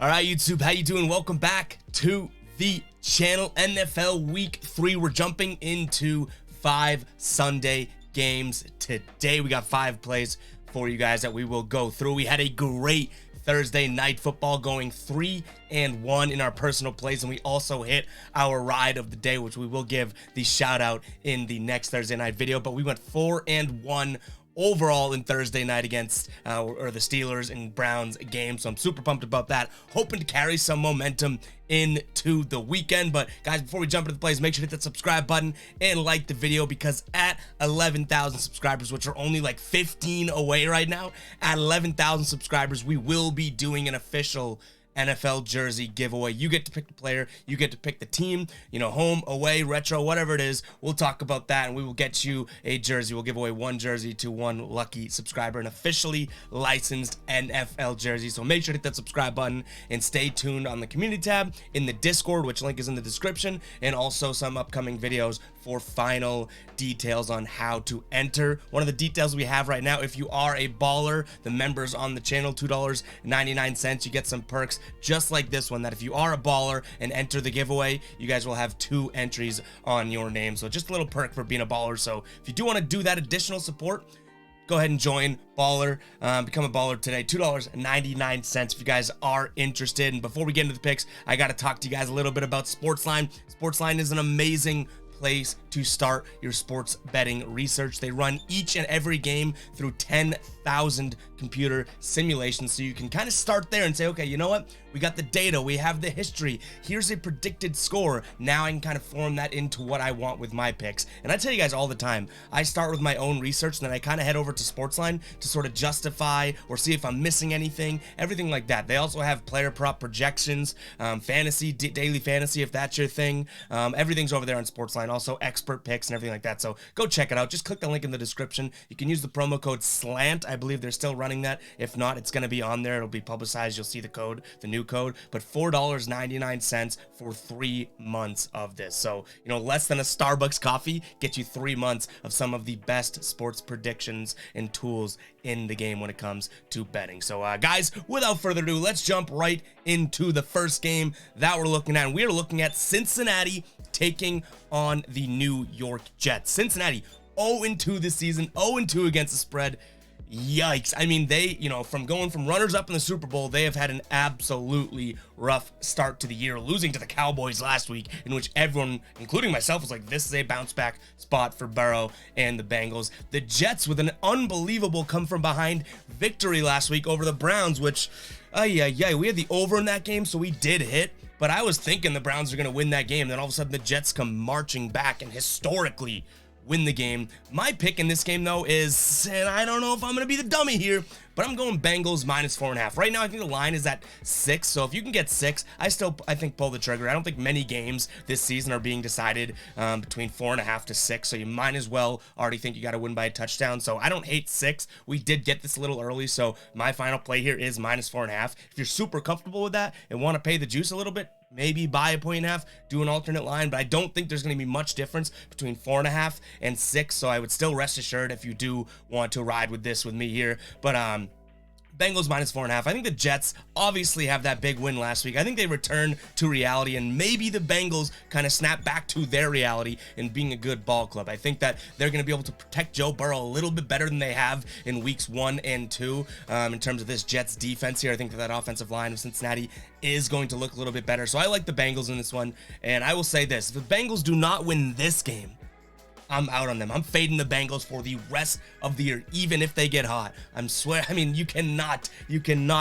All right, YouTube, how you doing? Welcome back to the channel. NFL Week 3. We're jumping into 5 Sunday games today. We got 5 plays for you guys that we will go through. We had a great Thursday night football, going 3-1 in our personal plays, and we also hit our ride of the day, which we will give the shout out in the next Thursday night video. But we went 4-1 overall in Thursday night against the Steelers and Browns game, so I'm super pumped about that, hoping to carry some momentum into the weekend. But guys, before we jump into the plays, make sure to hit that subscribe button and like the video, because at 11,000 subscribers, which are only like 15 away right now, at 11,000 subscribers, we will be doing an official NFL jersey giveaway. You get to pick the player, you get to pick the team, you know, home, away, retro, whatever it is. We'll talk about that, and we will get you a jersey. We'll give away 1 jersey to 1 lucky subscriber, an officially licensed NFL jersey. So make sure to hit that subscribe button and stay tuned on the community tab in the Discord, which link is in the description, and also some upcoming videos for final details on how to enter. One of the details we have right now, if you are a baller, the members on the channel, $2.99, you get some perks just like this one, that if you are a baller and enter the giveaway, you guys will have 2 entries on your name. So just a little perk for being a baller. So if you do want to do that additional support, go ahead and join Baller, become a baller today. $2.99 if you guys are interested. And before we get into the picks, I got to talk to you guys a little bit about SportsLine. SportsLine is an amazing place to start your sports betting research. They run each and every game through 10,000 computer simulations, so you can kind of start there and say, okay, you know what, we got the data, we have the history, here's a predicted score, now I can kind of form that into what I want with my picks. And I tell you guys all the time, I start with my own research, and then I kind of head over to SportsLine to sort of justify or see if I'm missing anything, everything like that. They also have player prop projections, fantasy, daily fantasy, if that's your thing. Everything's over there on SportsLine. Also expert picks and everything like that. So go check it out. Just click the link in the description. You can use the promo code SLANT. I believe they're still running that. If not, it's going to be on there. It'll be publicized. You'll see the code, the new code. But $4.99 for 3 months of this. So, you know, less than a Starbucks coffee gets you 3 months of some of the best sports predictions and tools in the game when it comes to betting. So guys, without further ado, let's jump right into the first game that we're looking at. And we are looking at Cincinnati taking on the New York Jets. Cincinnati 0-2 this season, 0-2 against the spread. Yikes. I mean, they, you know, from going from runners up in the Super Bowl, they have had an absolutely rough start to the year, losing to the Cowboys last week, in which everyone, including myself, was like, this is a bounce back spot for Burrow and the Bengals. The Jets with an unbelievable come from behind victory last week over the Browns, which, we had the over in that game, so we did hit. But I was thinking the Browns are going to win that game. Then all of a sudden the Jets come marching back and historically win the game. My pick in this game, though, is, and I don't know if I'm going to be the dummy here, but I'm going Bengals -4.5. Right now, I think the line is at 6, so if you can get 6, I think pull the trigger. I don't think many games this season are being decided between 4.5 to 6, so you might as well already think you got to win by a touchdown. So I don't hate 6. We did get this a little early, so my final play here is -4.5. If you're super comfortable with that and want to pay the juice a little bit, maybe buy a 1.5, do an alternate line, but I don't think there's going to be much difference between 4.5 and 6, so I would still rest assured if you do want to ride with this with me here. But Bengals -4.5. I think the Jets obviously have that big win last week. I think they return to reality, and maybe the Bengals kind of snap back to their reality in being a good ball club. I think that they're going to be able to protect Joe Burrow a little bit better than they have in weeks 1 and 2 in terms of this Jets defense here. I think that offensive line of Cincinnati is going to look a little bit better. So I like the Bengals in this one, and I will say this. If the Bengals do not win this game, I'm out on them. I'm fading the Bengals for the rest of the year, even if they get hot. I mean, you cannot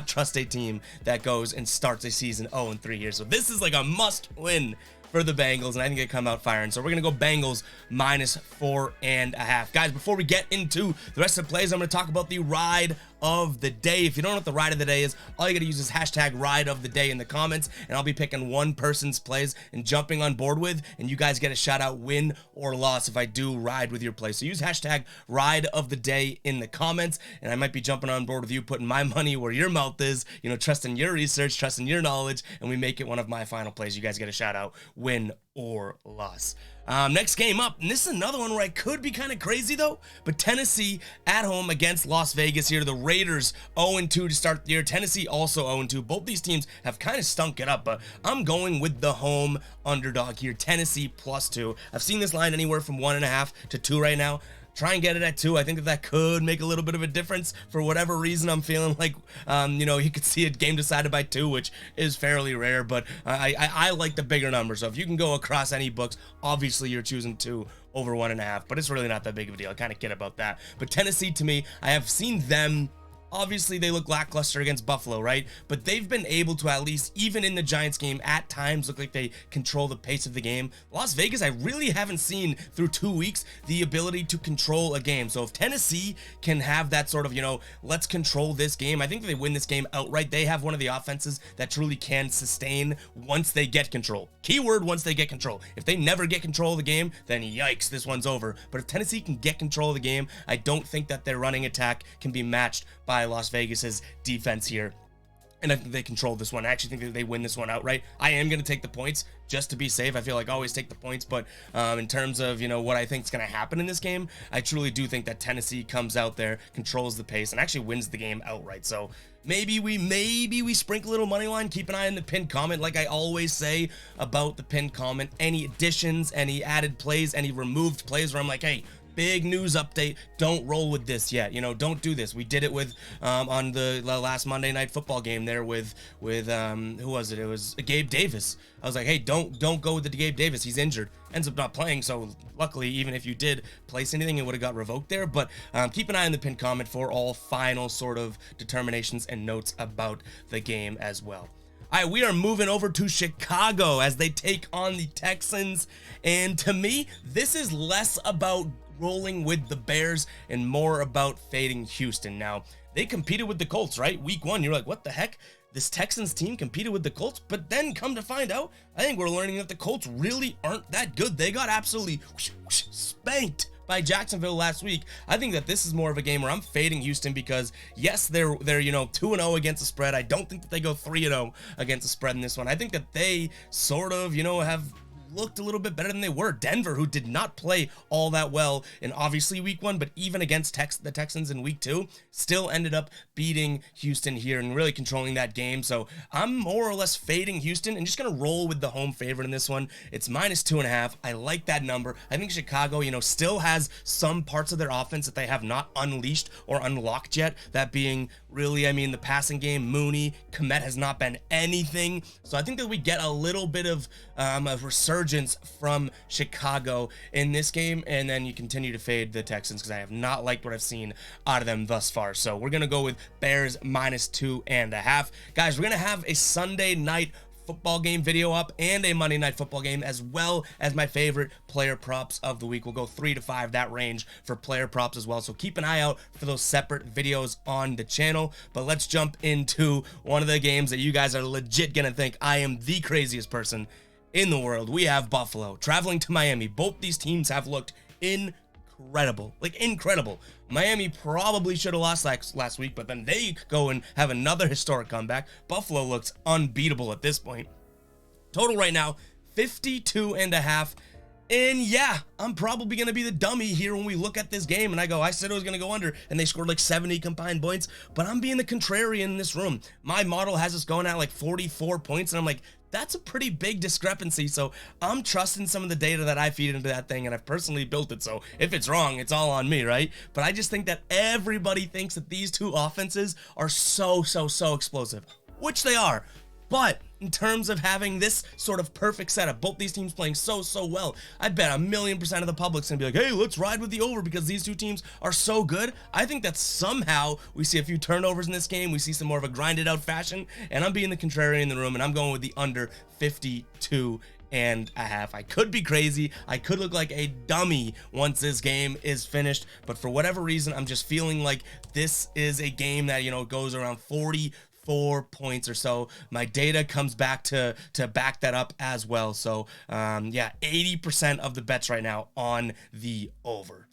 trust a team that goes and starts a season 0-3 here. So this is like a must win for the Bengals, and I think they come out firing. So we're going to go Bengals -4.5. Guys, before we get into the rest of the plays, I'm going to talk about the ride of the day. If you don't know what the ride of the day is, all you got to use is hashtag ride of the day in the comments, and I'll be picking one person's plays and jumping on board with, and you guys get a shout out, win or loss, if I do ride with your play. So use hashtag ride of the day in the comments, and I might be jumping on board with you, putting my money where your mouth is, you know, trusting your research, trusting your knowledge, and we make it one of my final plays. You guys get a shout out, win or loss. Next game up, and this is another one where I could be kind of crazy though, but Tennessee at home against Las Vegas here. The Raiders 0-2 to start the year. Tennessee also 0-2. Both these teams have kind of stunk it up, but I'm going with the home underdog here. Tennessee +2. I've seen this line anywhere from 1.5 to 2 right now. Try and get it at 2. I think that could make a little bit of a difference. For whatever reason, I'm feeling like, you could see a game decided by 2, which is fairly rare, but I like the bigger number. So if you can go across any books, obviously you're choosing 2 over 1.5, but it's really not that big of a deal. I kind of kid about that. But Tennessee, to me, I have seen them. Obviously, they look lackluster against Buffalo, right? But they've been able to, at least even in the Giants game, at times look like they control the pace of the game. Las Vegas, I really haven't seen through 2 weeks the ability to control a game. So if Tennessee can have that sort of, let's control this game, I think they win this game outright. They have one of the offenses that truly can sustain once they get control. Keyword, once they get control. If they never get control of the game, then yikes, this one's over. But if Tennessee can get control of the game, I don't think that their running attack can be matched by Las Vegas's defense here. And I think they control this one. I actually think that they win this one outright. I am going to take the points just to be safe. I feel like I always take the points, but in terms of, what I think is going to happen in this game, I truly do think that Tennessee comes out there, controls the pace, and actually wins the game outright. So maybe we sprinkle a little money line. Keep an eye on the pinned comment. Like I always say about the pinned comment, any additions, any added plays, any removed plays where I'm like, hey, big news update, don't roll with this yet. Don't do this. We did it with on the last Monday Night Football game there with who was it? It was Gabe Davis. I was like, hey, don't go with the Gabe Davis. He's injured. Ends up not playing. So luckily, even if you did place anything, it would have got revoked there. But keep an eye on the pinned comment for all final sort of determinations and notes about the game as well. All right, we are moving over to Chicago as they take on the Texans. And to me, this is less about rolling with the Bears and more about fading Houston. Now, they competed with the Colts, right? Week 1, you're like, what the heck? This Texans team competed with the Colts, but then come to find out, I think we're learning that the Colts really aren't that good. They got absolutely spanked by Jacksonville last week. I think that this is more of a game where I'm fading Houston because yes, they're 2-0 against the spread. I don't think that they go 3-0 against the spread in this one. I think that they sort of, have looked a little bit better than they were. Denver, who did not play all that well in obviously week 1, but even against the Texans in week 2, still ended up beating Houston here and really controlling that game. So I'm more or less fading Houston and just going to roll with the home favorite in this one. It's -2.5. I like that number. I think Chicago, still has some parts of their offense that they have not unleashed or unlocked yet. That being really, the passing game. Mooney, Kmet has not been anything. So I think that we get a little bit of a resurgence from Chicago in this game, and then you continue to fade the Texans because I have not liked what I've seen out of them thus far. So we're going to go with Bears -2.5. Guys, we're going to have a Sunday night football game video up and a Monday night football game, as well as my favorite player props of the week. We'll go 3 to 5, that range for player props as well. So keep an eye out for those separate videos on the channel. But let's jump into one of the games that you guys are legit gonna think I am the craziest person in the world. We have Buffalo traveling to Miami. Both these teams have looked incredible. Miami probably should have lost last week, but then they go and have another historic comeback. Buffalo looks unbeatable at this point. Total right now, 52.5. And yeah, I'm probably going to be the dummy here when we look at this game and I said it was going to go under, and they scored like 70 combined points, but I'm being the contrarian in this room. My model has us going at like 44 points, and I'm like, that's a pretty big discrepancy. So I'm trusting some of the data that I feed into that thing, and I've personally built it. So if it's wrong, it's all on me, right? But I just think that everybody thinks that these two offenses are so explosive, which they are. But in terms of having this sort of perfect setup, both these teams playing so well, I bet 1,000,000% of the public's gonna be like, hey, let's ride with the over because these two teams are so good. I think that somehow we see a few turnovers in this game. We see some more of a grinded out fashion, and I'm being the contrarian in the room, and I'm going with the under 52.5. I could be crazy. I could look like a dummy once this game is finished, but for whatever reason, I'm just feeling like this is a game that, goes around 44 points or so. My data comes back to back that up as well. So yeah, 80% of the bets right now on the over.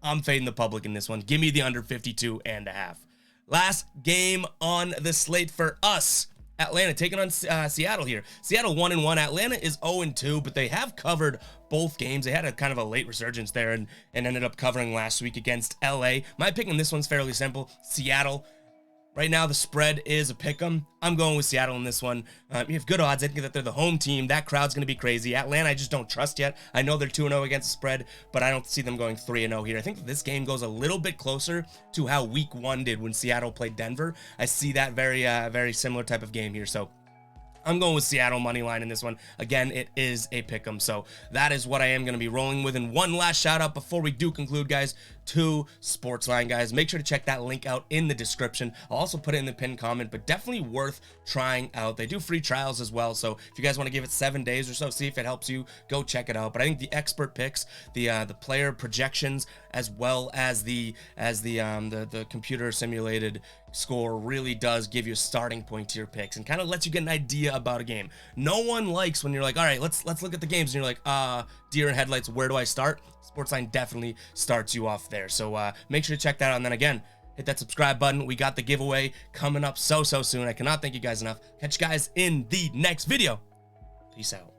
I'm fading the public in this one. Give me the under 52.5. Last game on the slate for us. Atlanta taking on Seattle here. Seattle 1-1. Atlanta is 0-2, but they have covered both games. They had a kind of a late resurgence there and ended up covering last week against LA. My pick in this one's fairly simple. Seattle. Right now, the spread is a pick 'em. I'm going with Seattle in this one. You have good odds. I think that they're the home team. That crowd's going to be crazy. Atlanta, I just don't trust yet. I know they're 2-0 against the spread, but I don't see them going 3-0 here. I think that this game goes a little bit closer to how Week 1 did when Seattle played Denver. I see that very similar type of game here. So I'm going with Seattle money line in this one. Again, it is a pick 'em. So that is what I am going to be rolling with. And one last shout out before we do conclude, guys, to SportsLine, guys. Make sure to check that link out in the description. I'll also put it in the pinned comment, but definitely worth trying out. They do free trials as well. So if you guys want to give it 7 days or so, see if it helps you, go check it out. But I think the expert picks, the player projections, as well as the computer simulated score really does give you a starting point to your picks and kind of lets you get an idea about a game. No one likes when you're like, all right, let's look at the games, and you're like, deer in headlights, where do I start? SportsLine definitely starts you off there. So make sure to check that out. And then again, hit that subscribe button. We got the giveaway coming up so soon. I cannot thank you guys enough. Catch you guys in the next video. Peace out.